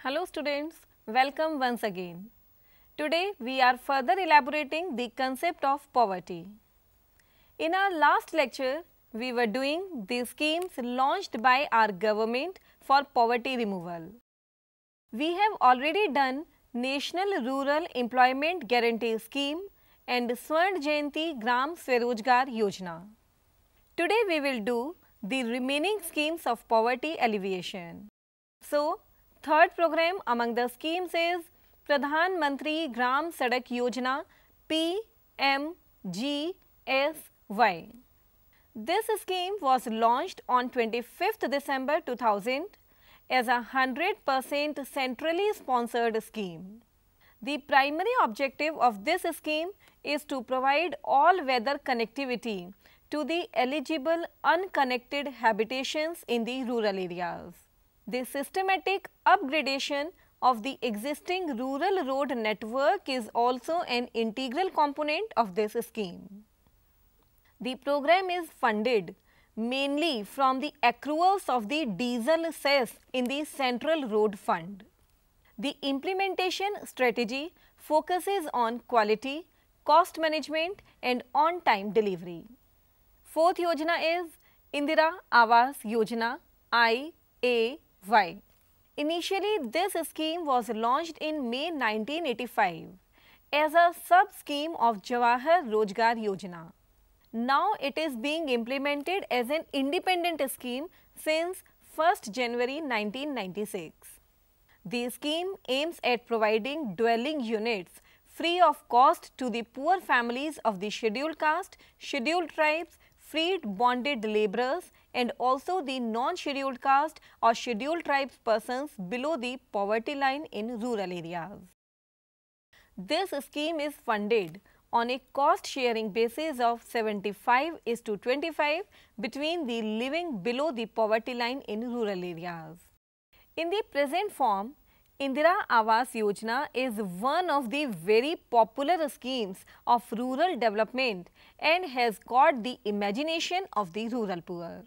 Hello students, welcome once again. Today we are further elaborating the concept of poverty. In our last lecture, we were doing the schemes launched by our government for poverty removal. We have already done National Rural Employment Guarantee Scheme and Swern Jayanti Gram Swarojgar Yojana. Today we will do the remaining schemes of poverty alleviation. So, third program among the schemes is Pradhan Mantri Gram Sadak Yojana PMGSY. This scheme was launched on 25th December 2000 as a 100% centrally sponsored scheme. The primary objective of this scheme is to provide all-weather connectivity to the eligible unconnected habitations in the rural areas. The systematic upgradation of the existing rural road network is also an integral component of this scheme. The program is funded mainly from the accruals of the diesel cess in the Central Road Fund. The implementation strategy focuses on quality, cost management and on-time delivery. Fourth Yojana is Indira Awas Yojana IAY. Initially, this scheme was launched in May 1985 as a sub-scheme of Jawahar Rojgar Yojana. Now, it is being implemented as an independent scheme since 1st January 1996. The scheme aims at providing dwelling units free of cost to the poor families of the scheduled caste, scheduled tribes, freed bonded labourers and also the non-scheduled caste or scheduled tribes persons below the poverty line in rural areas. This scheme is funded on a cost sharing basis of 75:25 between the living below the poverty line in rural areas. In the present form, Indira Awas Yojana is one of the very popular schemes of rural development and has caught the imagination of the rural poor.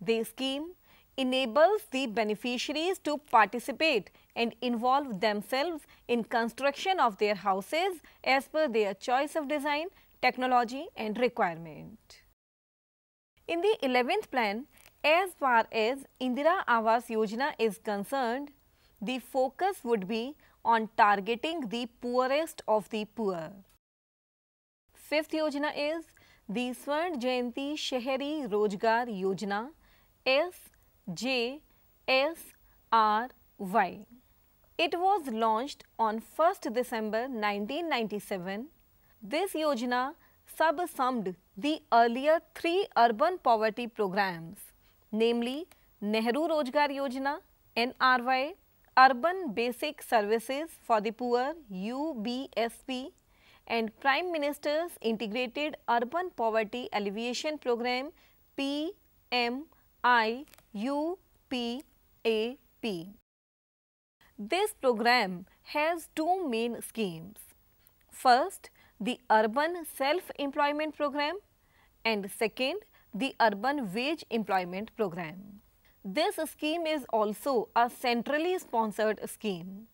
The scheme enables the beneficiaries to participate and involve themselves in construction of their houses as per their choice of design, technology and requirement. In the 11th plan, as far as Indira Awas Yojana is concerned, the focus would be on targeting the poorest of the poor. Fifth Yojana is the Swern Jayanti Shahari Rojgar Yojana SJSRY. It was launched on 1st December 1997. This Yojana subsumed the earlier three urban poverty programs, namely Nehru Rojgar Yojana NRY, Urban Basic Services for the Poor UBSP and Prime Minister's Integrated Urban Poverty Alleviation Program PMIUPAP. This program has two main schemes. First, the Urban Self-Employment Program and second, the Urban Wage Employment Program. This scheme is also a centrally sponsored scheme.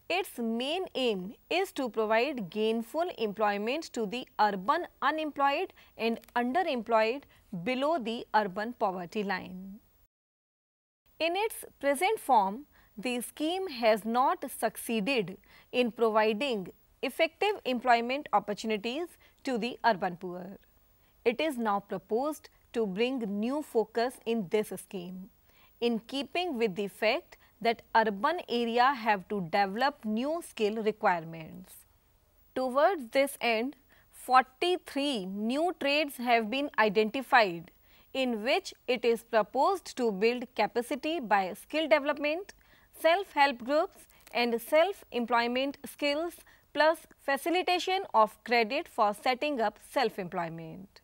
Its main aim is to provide gainful employment to the urban unemployed and underemployed below the urban poverty line. In its present form, the scheme has not succeeded in providing effective employment opportunities to the urban poor. It is now proposed to bring new focus in this scheme, in keeping with the fact that urban area have to develop new skill requirements. Towards this end, 43 new trades have been identified in which it is proposed to build capacity by skill development, self-help groups and self-employment skills plus facilitation of credit for setting up self-employment.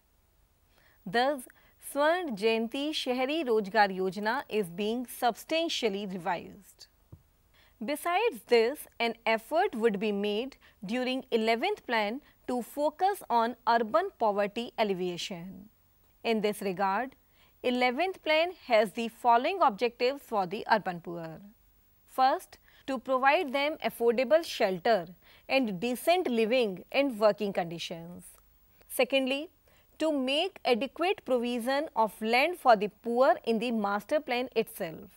Thus, Swern Jayanti Shahari Rojgar Yojana is being substantially revised. Besides this, an effort would be made during 11th plan to focus on urban poverty alleviation. In this regard, 11th plan has the following objectives for the urban poor. First, to provide them affordable shelter and decent living and working conditions. Secondly, to make adequate provision of land for the poor in the master plan itself.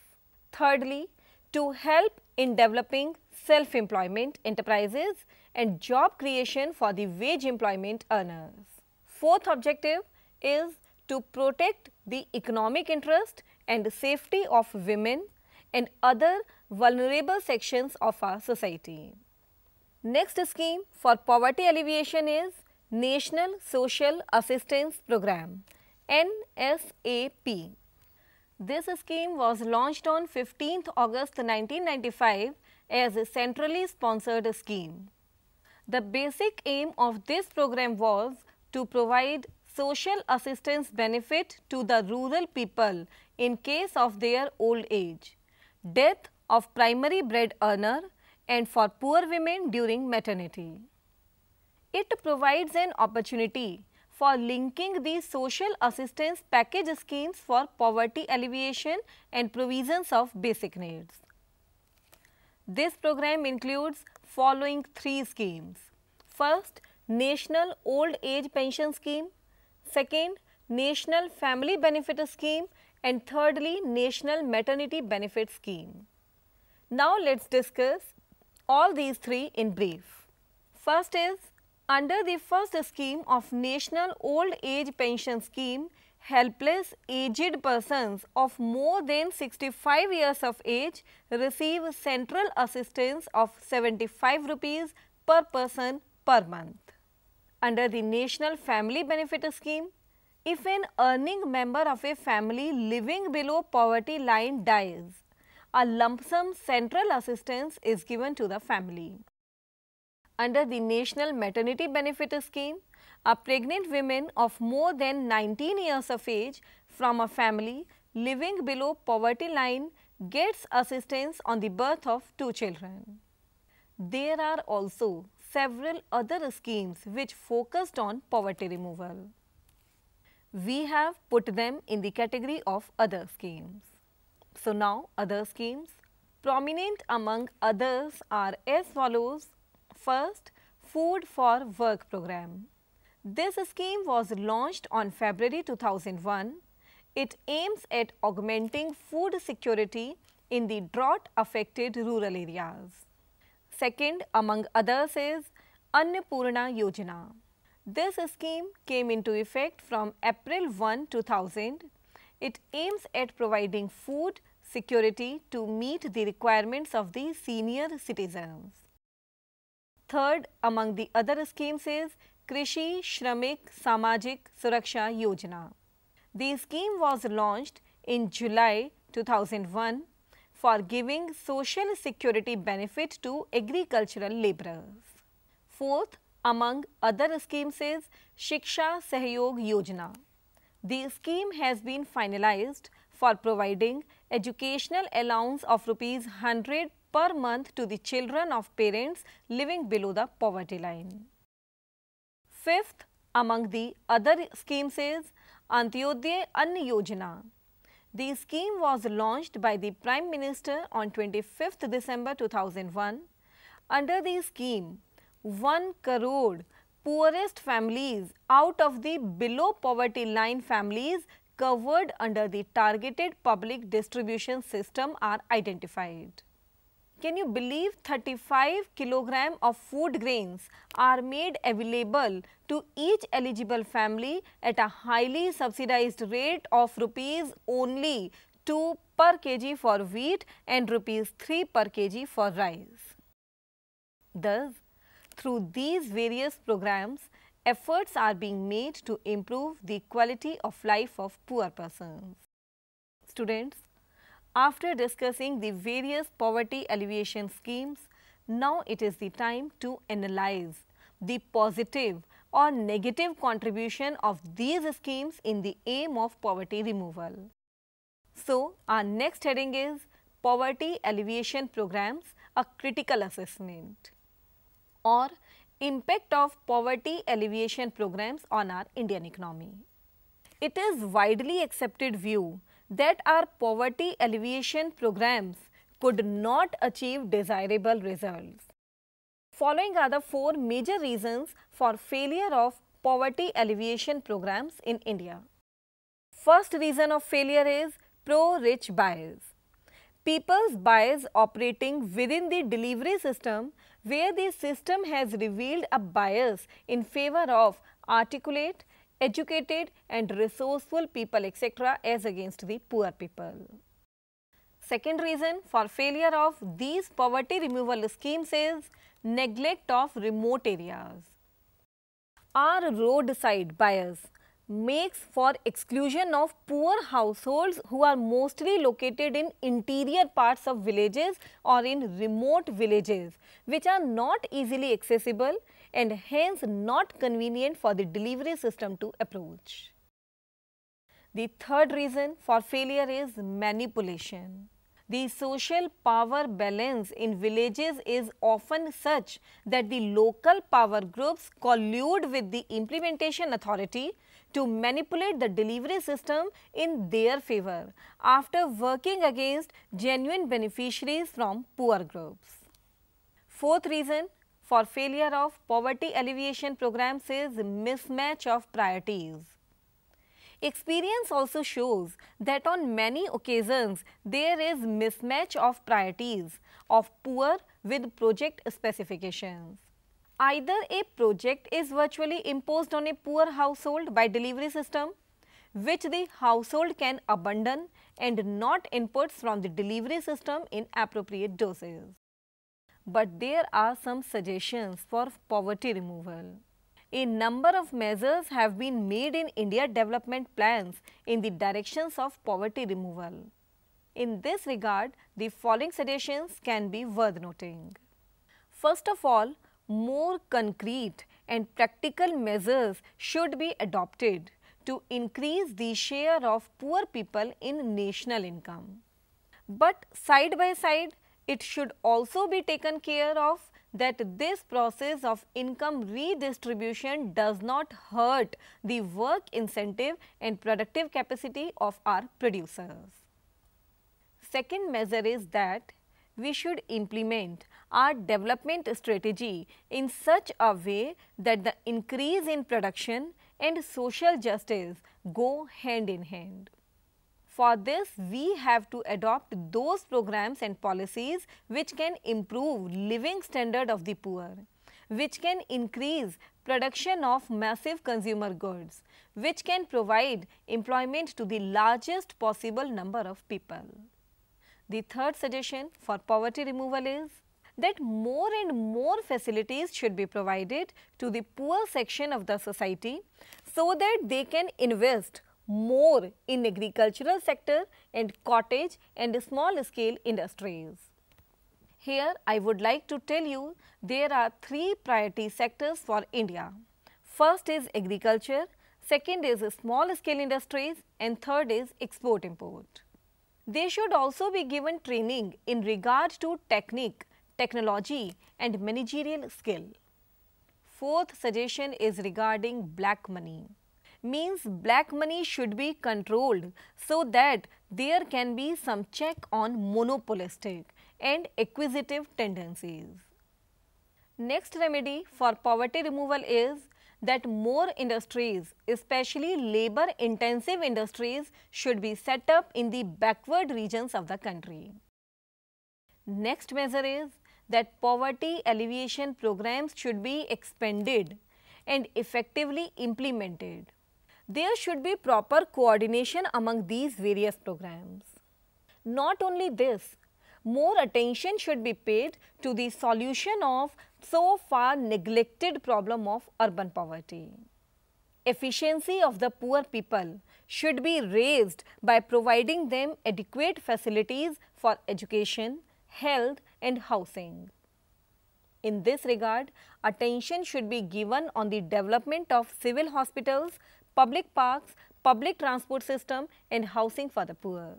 Thirdly, to help in developing self-employment enterprises and job creation for the wage employment earners. Fourth objective is to protect the economic interest and safety of women and other vulnerable sections of our society. Next scheme for poverty alleviation is National Social Assistance Program NSAP. This scheme was launched on 15th August 1995 as a centrally sponsored scheme. The basic aim of this program was to provide social assistance benefit to the rural people in case of their old age, death of primary bread earner, and for poor women during maternity. It provides an opportunity for linking these social assistance package schemes for poverty alleviation and provisions of basic needs. This program includes following three schemes. First, National Old Age Pension Scheme. Second, National Family Benefit Scheme. And thirdly, National Maternity Benefit Scheme. Now let's discuss all these three in brief. First is, under the first scheme of National Old Age Pension Scheme, helpless aged persons of more than 65 years of age receive central assistance of 75 rupees per person per month. Under the National Family Benefit Scheme, if an earning member of a family living below poverty line dies, a lump sum central assistance is given to the family. Under the National Maternity Benefit Scheme, a pregnant woman of more than 19 years of age from a family living below poverty line gets assistance on the birth of 2 children. There are also several other schemes which focused on poverty removal. We have put them in the category of other schemes. So now other schemes. Prominent among others are as follows. First, Food for Work Program. This scheme was launched on February 2001. It aims at augmenting food security in the drought affected rural areas. Second, among others is Annapurna Yojana. This scheme came into effect from April 1, 2000. It aims at providing food security to meet the requirements of the senior citizens. Third, among the other schemes is Krishi Shramik Samajik Suraksha Yojana. The scheme was launched in July 2001 for giving social security benefit to agricultural laborers. Fourth, among other schemes is Shiksha Sahyog Yojana. The scheme has been finalized for providing educational allowance of ₹100 per month to the children of parents living below the poverty line. Fifth, among the other schemes is Antyodaya Ann Yojana. The scheme was launched by the Prime Minister on 25th December 2001. Under the scheme, 1 crore poorest families out of the below poverty line families covered under the targeted public distribution system are identified. Can you believe 35 kg of food grains are made available to each eligible family at a highly subsidized rate of rupees only 2 per kg for wheat and rupees 3 per kg for rice. Thus, through these various programs, efforts are being made to improve the quality of life of poor persons. Students, after discussing the various poverty alleviation schemes, now it is the time to analyze the positive or negative contribution of these schemes in the aim of poverty removal. So, our next heading is Poverty Alleviation Programs, a Critical Assessment, or Impact of Poverty Alleviation Programs on our Indian economy. It is widely accepted view that our poverty alleviation programs could not achieve desirable results. Following are the 4 major reasons for failure of poverty alleviation programs in India. First reason of failure is pro-rich bias. People's bias operating within the delivery system, where the system has revealed a bias in favor of articulate, educated and resourceful people etc. as against the poor people. Second reason for failure of these poverty removal schemes is neglect of remote areas. Our roadside bias makes for exclusion of poor households who are mostly located in interior parts of villages or in remote villages, which are not easily accessible and hence not convenient for the delivery system to approach. The third reason for failure is manipulation. The social power balance in villages is often such that the local power groups collude with the implementation authority to manipulate the delivery system in their favor after working against genuine beneficiaries from poor groups. Fourth reason for failure of poverty alleviation programs is mismatch of priorities. Experience also shows that on many occasions there is mismatch of priorities of poor with project specifications. Either a project is virtually imposed on a poor household by delivery system, which the household can abandon and not inputs from the delivery system in appropriate doses. But there are some suggestions for poverty removal. A number of measures have been made in India development plans in the directions of poverty removal. In this regard, the following suggestions can be worth noting. First of all, more concrete and practical measures should be adopted to increase the share of poor people in national income. But side by side, it should also be taken care of that this process of income redistribution does not hurt the work incentive and productive capacity of our producers. Second measure is that we should implement our development strategy in such a way that the increase in production and social justice go hand in hand. For this, we have to adopt those programs and policies which can improve living standard of the poor, which can increase production of massive consumer goods, which can provide employment to the largest possible number of people. The third suggestion for poverty removal is that more and more facilities should be provided to the poor section of the society so that they can invest more in agricultural sector and cottage and small scale industries. Here I would like to tell you there are 3 priority sectors for India. First is agriculture, second is small scale industries and third is export import. They should also be given training in regard to technique, technology and managerial skill. Fourth suggestion is regarding black money. Means black money should be controlled so that there can be some check on monopolistic and acquisitive tendencies. Next remedy for poverty removal is that more industries, especially labor intensive industries, should be set up in the backward regions of the country. Next measure is that poverty alleviation programs should be expanded and effectively implemented. There should be proper coordination among these various programs. Not only this, more attention should be paid to the solution of so far neglected problem of urban poverty. Efficiency of the poor people should be raised by providing them adequate facilities for education, health and housing. In this regard, attention should be given on the development of civil hospitals, public parks, public transport system and housing for the poor.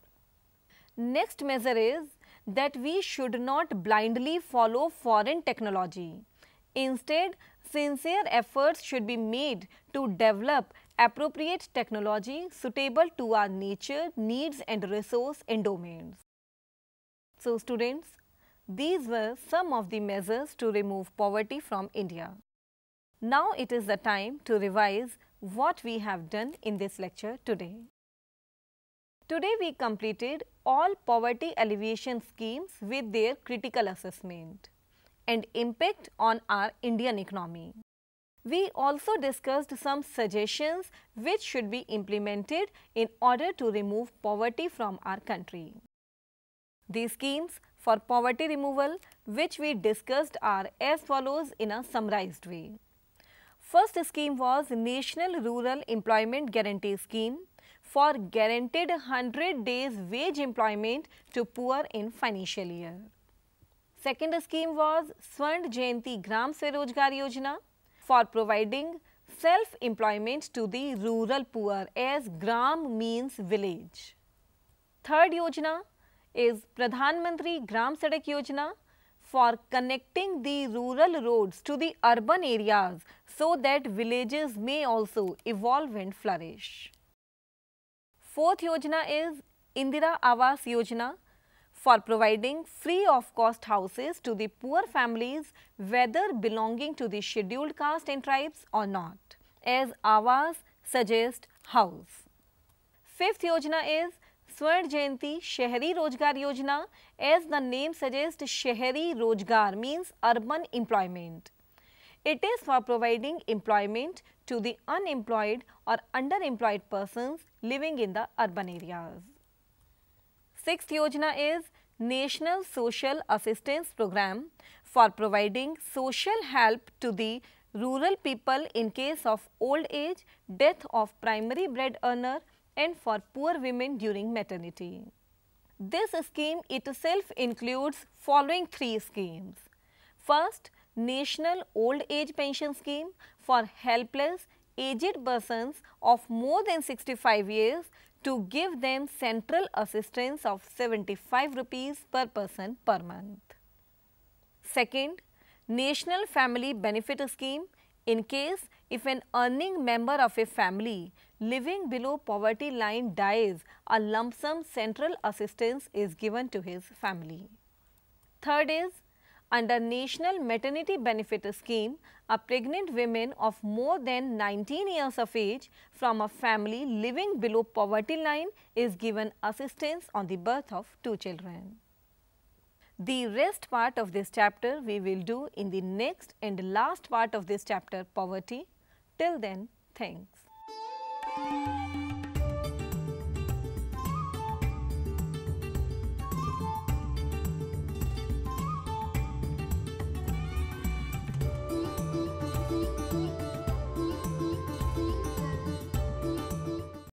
Next measure is that we should not blindly follow foreign technology. Instead, sincere efforts should be made to develop appropriate technology suitable to our nature, needs and resource endowments. So students, these were some of the measures to remove poverty from India. Now it is the time to revise what we have done in this lecture today. Today we completed all poverty alleviation schemes with their critical assessment and impact on our Indian economy. We also discussed some suggestions which should be implemented in order to remove poverty from our country. These schemes for poverty removal which we discussed are as follows in a summarized way. First scheme was National Rural Employment Guarantee Scheme for guaranteed 100 days wage employment to poor in financial year. Second scheme was Swर्ण Jayanti Gram Swarojgar Yojana for providing self-employment to the rural poor, as Gram means village. Third Yojana is Pradhan Mantri Gram Sadak Yojana for connecting the rural roads to the urban areas so that villages may also evolve and flourish. Fourth Yojana is Indira Awas Yojana for providing free of cost houses to the poor families whether belonging to the scheduled caste and tribes or not, as Awas suggests house. Fifth Yojana is Swर्ण Jayanti Shahari Rozgar Yojana, as the name suggests Shahari Rozgar means urban employment. It is for providing employment to the unemployed or underemployed persons living in the urban areas. Sixth Yojana is National Social Assistance Program for providing social help to the rural people in case of old age, death of primary bread earner and for poor women during maternity. This scheme itself includes following three schemes. First, National Old Age Pension Scheme for helpless aged persons of more than 65 years to give them central assistance of 75 rupees per person per month. Second, National Family Benefit Scheme in case if an earning member of a family living below poverty line dies, a lump sum central assistance is given to his family. Third is under National Maternity Benefit Scheme, a pregnant woman of more than 19 years of age from a family living below poverty line is given assistance on the birth of 2 children. The rest part of this chapter we will do in the next and last part of this chapter, poverty. Till then, thanks.